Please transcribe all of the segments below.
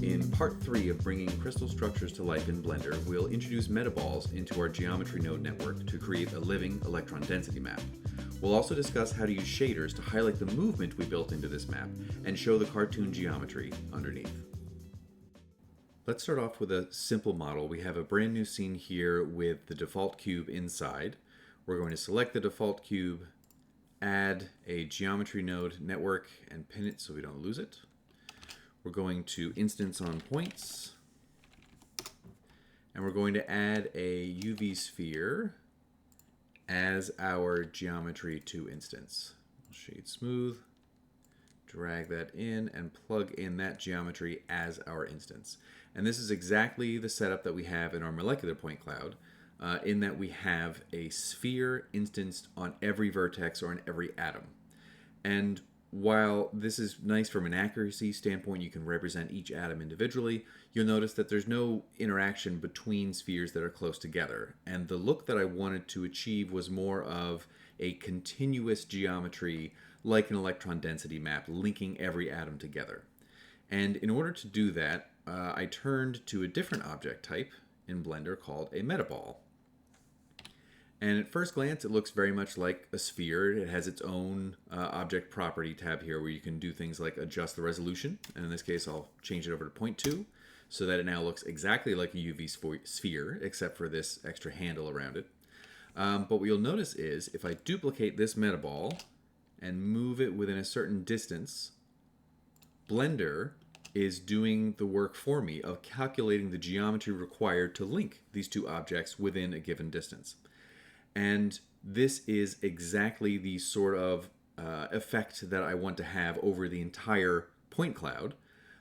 In part 3 of bringing crystal structures to life in Blender, we'll introduce Metaballs into our geometry node network to create a living electron density map. We'll also discuss how to use shaders to highlight the movement we built into this map and show the cartoon geometry underneath. Let's start off with a simple model. We have a brand new scene here with the default cube inside. We're going to select the default cube, add a geometry node network, and pin it so we don't lose it. We're going to instance on points, and we're going to add a UV sphere as our geometry to instance. Shade smooth, drag that in, and plug in that geometry as our instance. And this is exactly the setup that we have in our molecular point cloud, in that we have a sphere instanced on every vertex or on every atom. And while this is nice from an accuracy standpoint, you can represent each atom individually, you'll notice that there's no interaction between spheres that are close together. And the look that I wanted to achieve was more of a continuous geometry, like an electron density map, linking every atom together. And in order to do that, I turned to a different object type in Blender called a metaball. And at first glance, it looks very much like a sphere. It has its own object property tab here where you can do things like adjust the resolution. And in this case, I'll change it over to 0.2 so that it now looks exactly like a UV sphere, except for this extra handle around it. But what you'll notice is if I duplicate this metaball and move it within a certain distance, Blender is doing the work for me of calculating the geometry required to link these two objects within a given distance. And this is exactly the sort of effect that I want to have over the entire point cloud.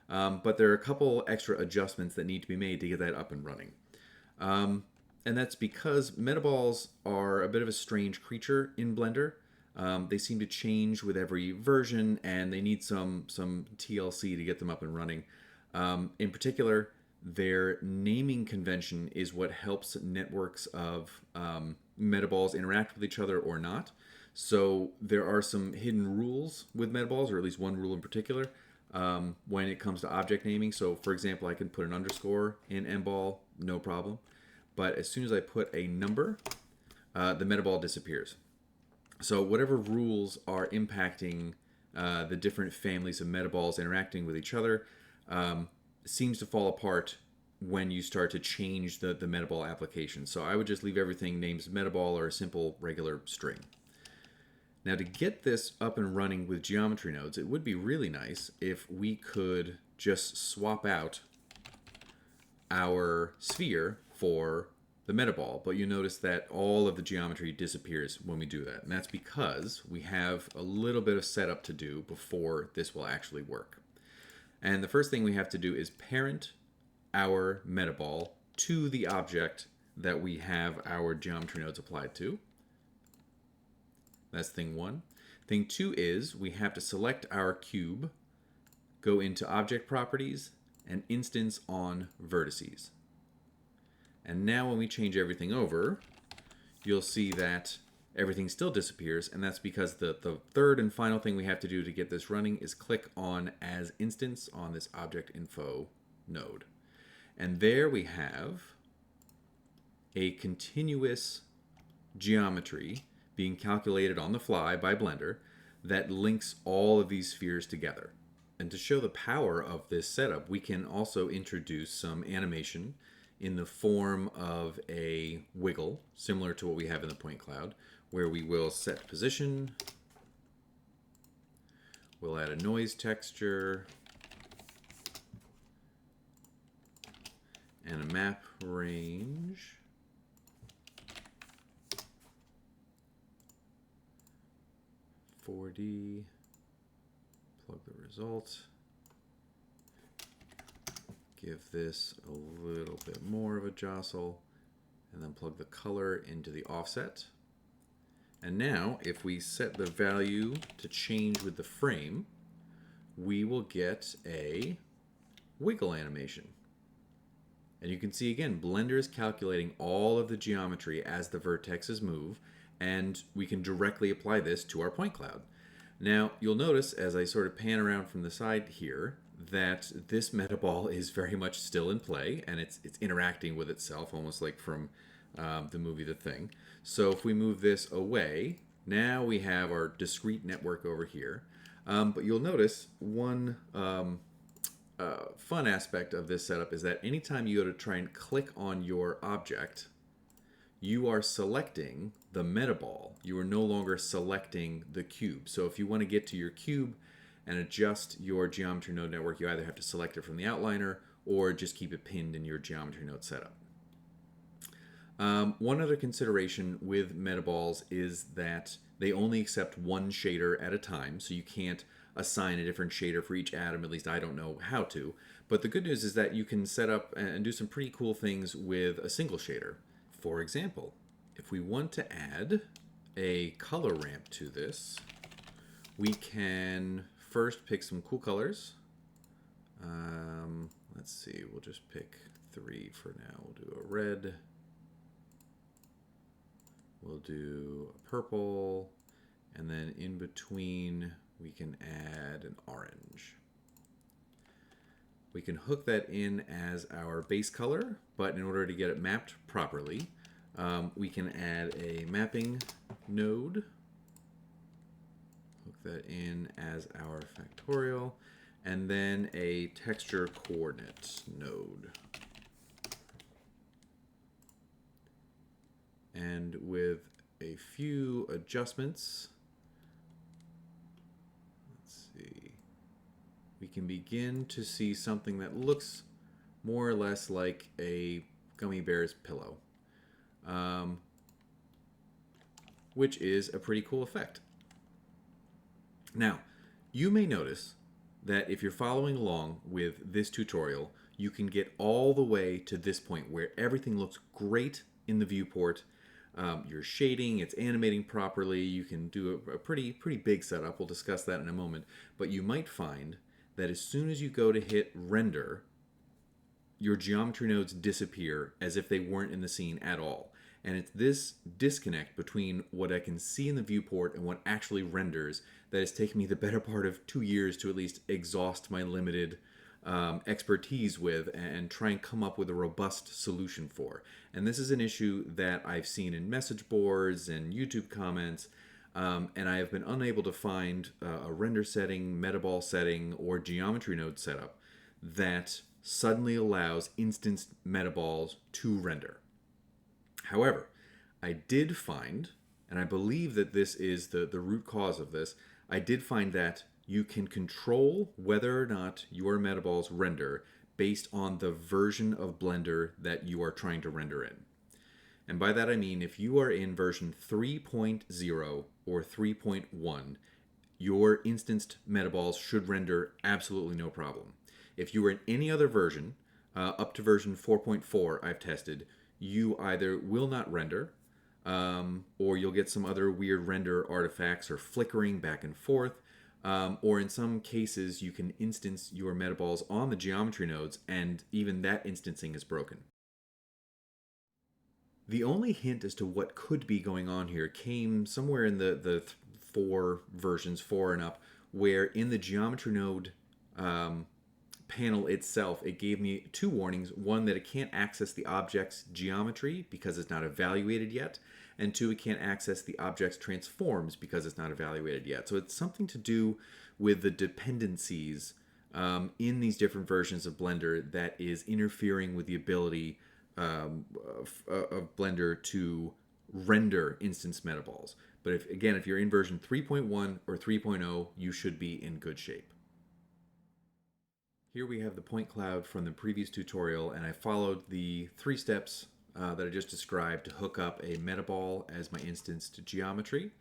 But there are a couple extra adjustments that need to be made to get that up and running. And that's because metaballs are a bit of a strange creature in Blender. They seem to change with every version, and they need some TLC to get them up and running. In particular, their naming convention is what helps networks of metaballs interact with each other or not. So there are some hidden rules with metaballs, or at least one rule in particular, when it comes to object naming. So for example, I can put an underscore in mball, no problem. But as soon as I put a number, the metaball disappears. So whatever rules are impacting the different families of metaballs interacting with each other seems to fall apart when you start to change the metaball application. So I would just leave everything named metaball or a simple regular string. Now to get this up and running with geometry nodes, it would be really nice if we could just swap out our sphere for the metaball, but you notice that all of the geometry disappears when we do that. And that's because we have a little bit of setup to do before this will actually work. And the first thing we have to do is parent our metaball to the object that we have our geometry nodes applied to. That's thing one. Thing two is we have to select our cube, go into object properties, and instance on vertices. And now when we change everything over, you'll see that everything still disappears, and that's because the third and final thing we have to do to get this running is click on as instance on this object info node. And there we have a continuous geometry being calculated on the fly by Blender that links all of these spheres together. And to show the power of this setup, we can also introduce some animation in the form of a wiggle, similar to what we have in the point cloud, where we will set position, we'll add a noise texture, and a map range. .4D, plug the result. Give this a little bit more of a jostle, and then plug the color into the offset. And now, if we set the value to change with the frame, we will get a wiggle animation. And you can see again, Blender is calculating all of the geometry as the vertexes move, and we can directly apply this to our point cloud. Now, you'll notice as I sort of pan around from the side here, that this Metaball is very much still in play, and it's interacting with itself, almost like from the movie The Thing. So if we move this away, now we have our discrete network over here. But you'll notice one fun aspect of this setup is that anytime you go to try and click on your object, you are selecting the Metaball. You are no longer selecting the cube. So if you want to get to your cube and adjust your geometry node network, you either have to select it from the outliner or just keep it pinned in your geometry node setup. One other consideration with Metaballs is that they only accept one shader at a time, so you can't assign a different shader for each atom. At least I don't know how to. But the good news is that you can set up and do some pretty cool things with a single shader. For example, if we want to add a color ramp to this, we can first pick some cool colors. Let's see, we'll just pick 3 for now. We'll do a red. We'll do a purple. And then in between, we can add an orange. We can hook that in as our base color, but in order to get it mapped properly, we can add a mapping node. Hook that in as our factorial, and then a texture coordinate node. And with a few adjustments, let's see, we can begin to see something that looks more or less like a gummy bear's pillow, which is a pretty cool effect. Now, you may notice that if you're following along with this tutorial, you can get all the way to this point where everything looks great in the viewport. Your shading, it's animating properly. You can do a pretty big setup. We'll discuss that in a moment. But you might find that as soon as you go to hit render, your geometry nodes disappear as if they weren't in the scene at all. And it's this disconnect between what I can see in the viewport and what actually renders that has taken me the better part of 2 years to at least exhaust my limited expertise with and try and come up with a robust solution for. And this is an issue that I've seen in message boards and YouTube comments, and I have been unable to find a render setting, Metaball setting, or geometry node setup that suddenly allows instanced Metaballs to render. However, I did find, and I believe that this is the root cause of this, I did find that you can control whether or not your Metaballs render based on the version of Blender that you are trying to render in. And by that I mean if you are in version 3.0 or 3.1, your instanced Metaballs should render absolutely no problem. If you are in any other version, up to version 4.4 I've tested, you either will not render, or you'll get some other weird render artifacts or flickering back and forth, or in some cases you can instance your Metaballs on the geometry nodes and even that instancing is broken. The only hint as to what could be going on here came somewhere in the 4 versions, 4 and up, where in the geometry node panel itself, it gave me 2 warnings. One, that it can't access the object's geometry because it's not evaluated yet, and 2, it can't access the object's transforms because it's not evaluated yet. So it's something to do with the dependencies in these different versions of Blender that is interfering with the ability of Blender to render instance Metaballs. But if you're in version 3.1 or 3.0, you should be in good shape. Here we have the point cloud from the previous tutorial, and I followed the 3 steps that I just described to hook up a Metaball as my instance to geometry.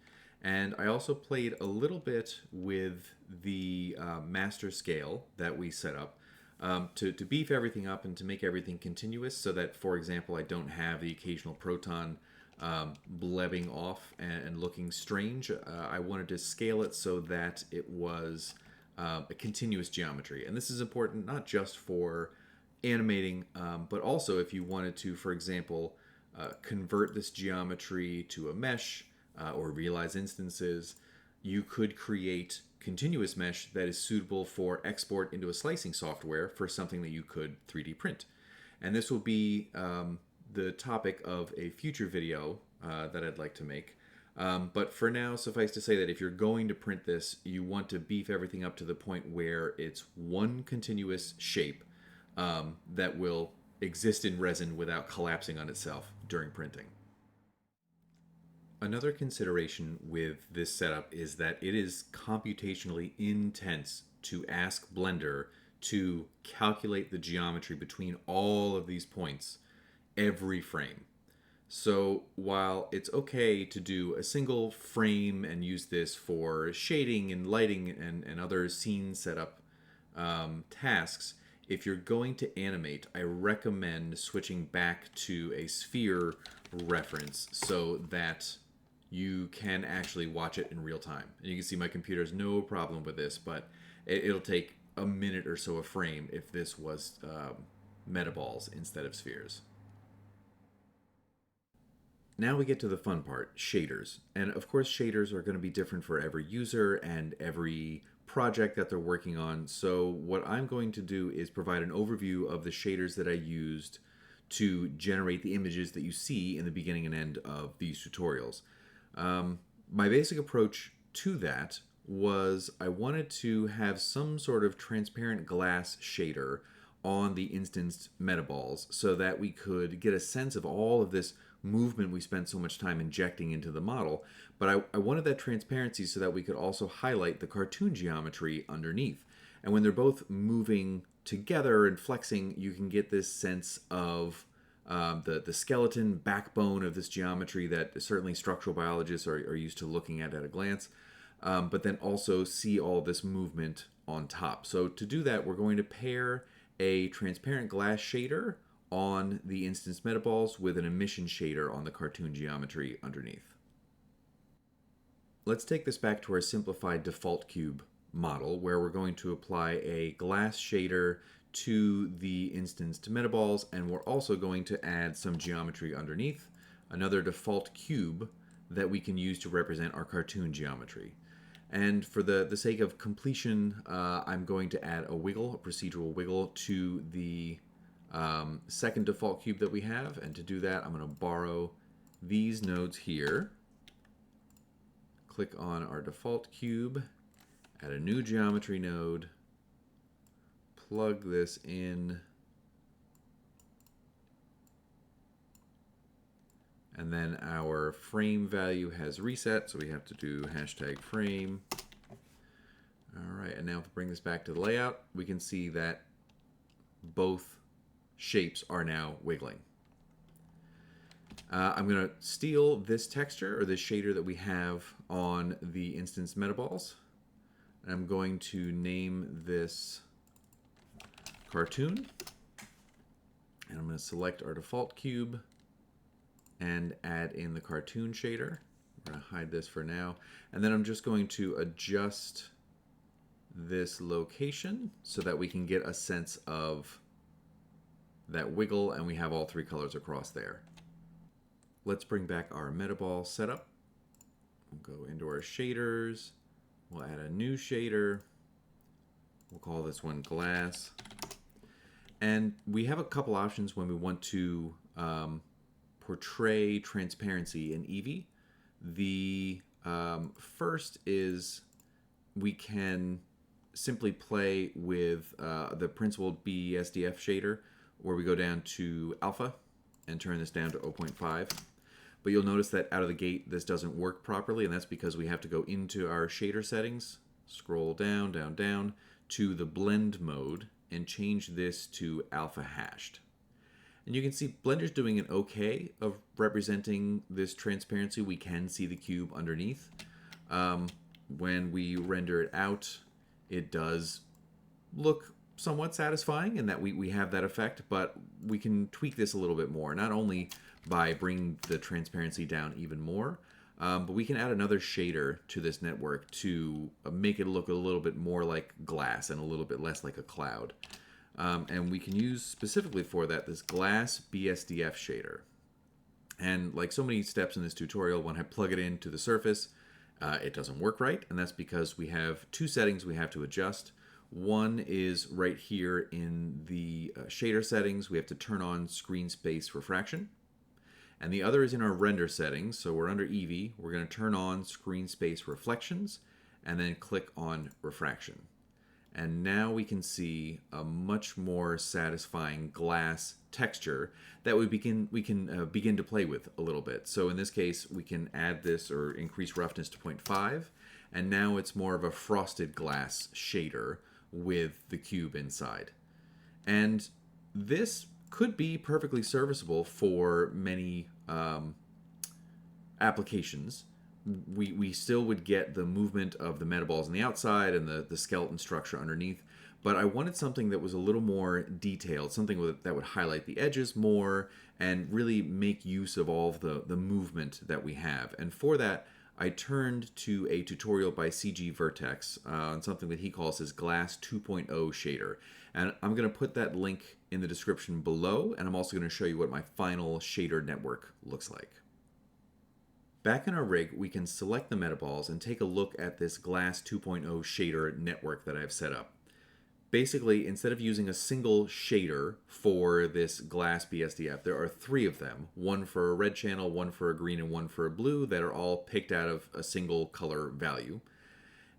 And I also played a little bit with the master scale that we set up to beef everything up and to make everything continuous so that, for example, I don't have the occasional proton blebbing off and looking strange. I wanted to scale it so that it was a continuous geometry. And this is important not just for animating, but also if you wanted to, for example, convert this geometry to a mesh or realize instances, you could create continuous mesh that is suitable for export into a slicing software for something that you could 3D print. And this will be the topic of a future video that I'd like to make. But for now, suffice to say that if you're going to print this, you want to beef everything up to the point where it's one continuous shape that will exist in resin without collapsing on itself during printing. Another consideration with this setup is that it is computationally intense to ask Blender to calculate the geometry between all of these points every frame. So while it's okay to do a single frame and use this for shading and lighting and other scene setup tasks, if you're going to animate, I recommend switching back to a sphere reference so that you can actually watch it in real time. And you can see my computer has no problem with this, but it'll take a minute or so a frame if this was metaballs instead of spheres. Now we get to the fun part, shaders. And of course shaders are going to be different for every user and every project that they're working on. So what I'm going to do is provide an overview of the shaders that I used to generate the images that you see in the beginning and end of these tutorials. My basic approach to that was I wanted to have some sort of transparent glass shader on the instanced metaballs so that we could get a sense of all of this movement we spent so much time injecting into the model. But I wanted that transparency so that we could also highlight the cartoon geometry underneath. And when they're both moving together and flexing, you can get this sense of the skeleton backbone of this geometry that certainly structural biologists are used to looking at a glance, but then also see all this movement on top. So to do that, we're going to pair a transparent glass shader on the instance metaballs with an emission shader on the cartoon geometry underneath. Let's take this back to our simplified default cube model where we're going to apply a glass shader to the instanced metaballs, and we're also going to add some geometry underneath, another default cube that we can use to represent our cartoon geometry. And for the sake of completion, I'm going to add a wiggle, a procedural wiggle, to the second default cube that we have. And to do that, I'm going to borrow these nodes here, click on our default cube, add a new geometry node, plug this in, and then our frame value has reset, so we have to do hashtag frame. All right, and now if we bring this back to the layout, we can see that both shapes are now wiggling. I'm going to steal this texture, or this shader that we have on the instance metaballs, and I'm going to name this cartoon, and I'm going to select our default cube and add in the cartoon shader. We're going to hide this for now, and then I'm just going to adjust this location so that we can get a sense of that wiggle, and we have all three colors across there. Let's bring back our metaball setup. We'll go into our shaders, we'll add a new shader, we'll call this one glass, and we have a couple options when we want to portray transparency in Eevee. The first is we can simply play with the principled BSDF shader, where we go down to alpha and turn this down to 0.5. But you'll notice that out of the gate this doesn't work properly, and that's because we have to go into our shader settings, scroll down, down, down to the blend mode, and change this to alpha hashed. And you can see Blender's doing an okay of representing this transparency. We can see the cube underneath. When we render it out, it does look somewhat satisfying in that we have that effect, but we can tweak this a little bit more, not only by bringing the transparency down even more, but we can add another shader to this network to make it look a little bit more like glass and a little bit less like a cloud. And we can use specifically for that this glass BSDF shader. And like so many steps in this tutorial, when I plug it into the surface It doesn't work right, and that's because we have two settings we have to adjust. One is right here in the shader settings. We have to turn on screen space refraction. And the other is in our render settings. So we're under Eevee. We're going to turn on screen space reflections and then click on refraction. And now we can see a much more satisfying glass texture that we can begin to play with a little bit. So in this case, we can add this or increase roughness to 0.5, and now it's more of a frosted glass shader with the cube inside. And this could be perfectly serviceable for many applications. We still would get the movement of the metaballs on the outside and the skeleton structure underneath, but I wanted something that was a little more detailed, something that would highlight the edges more and really make use of all of the movement that we have. And for that, I turned to a tutorial by CG Vertex on something that he calls his Glass 2.0 shader. And I'm going to put that link in the description below, and I'm also going to show you what my final shader network looks like. Back in our rig, we can select the metaballs and take a look at this Glass 2.0 shader network that I've set up. Basically, instead of using a single shader for this glass BSDF, there are three of them. One for a red channel, one for a green, and one for a blue that are all picked out of a single color value.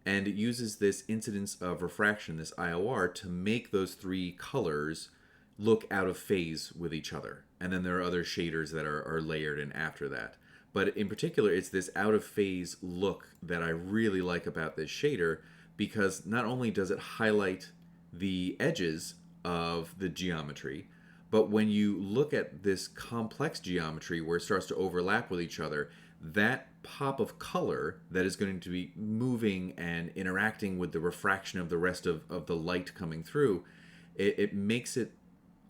And it uses this incidence of refraction, this IOR, to make those three colors look out of phase with each other. And then there are other shaders that are layered in after that. But in particular, it's this out of phase look that I really like about this shader, because not only does it highlight the edges of the geometry, but when you look at this complex geometry where it starts to overlap with each other, that pop of color that is going to be moving and interacting with the refraction of the rest of the light coming through, it makes it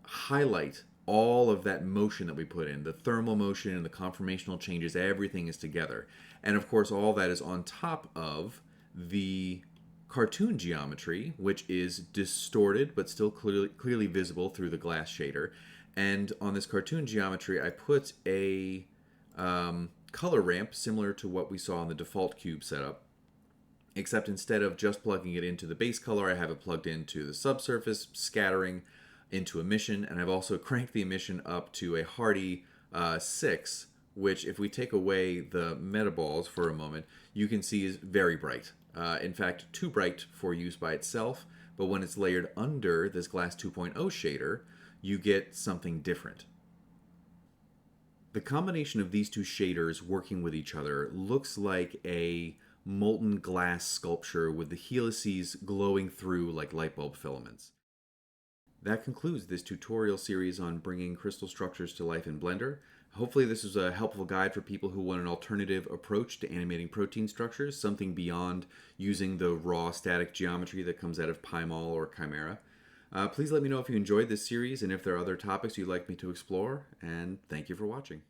highlight all of that motion that we put in, the thermal motion and the conformational changes, everything is together. And of course, all that is on top of the cartoon geometry, which is distorted but still clearly visible through the glass shader. And on this cartoon geometry, I put a color ramp similar to what we saw on the default cube setup, except instead of just plugging it into the base color, I have it plugged into the subsurface, scattering, into emission, and I've also cranked the emission up to a hearty 6, which if we take away the metaballs for a moment, you can see is very bright. In fact, too bright for use by itself, but when it's layered under this Glass 2.0 shader, you get something different. The combination of these two shaders working with each other looks like a molten glass sculpture with the helices glowing through like light bulb filaments. That concludes this tutorial series on bringing crystal structures to life in Blender. Hopefully this is a helpful guide for people who want an alternative approach to animating protein structures, something beyond using the raw static geometry that comes out of Piemol or Chimera. Please let me know if you enjoyed this series and if there are other topics you'd like me to explore, and thank you for watching.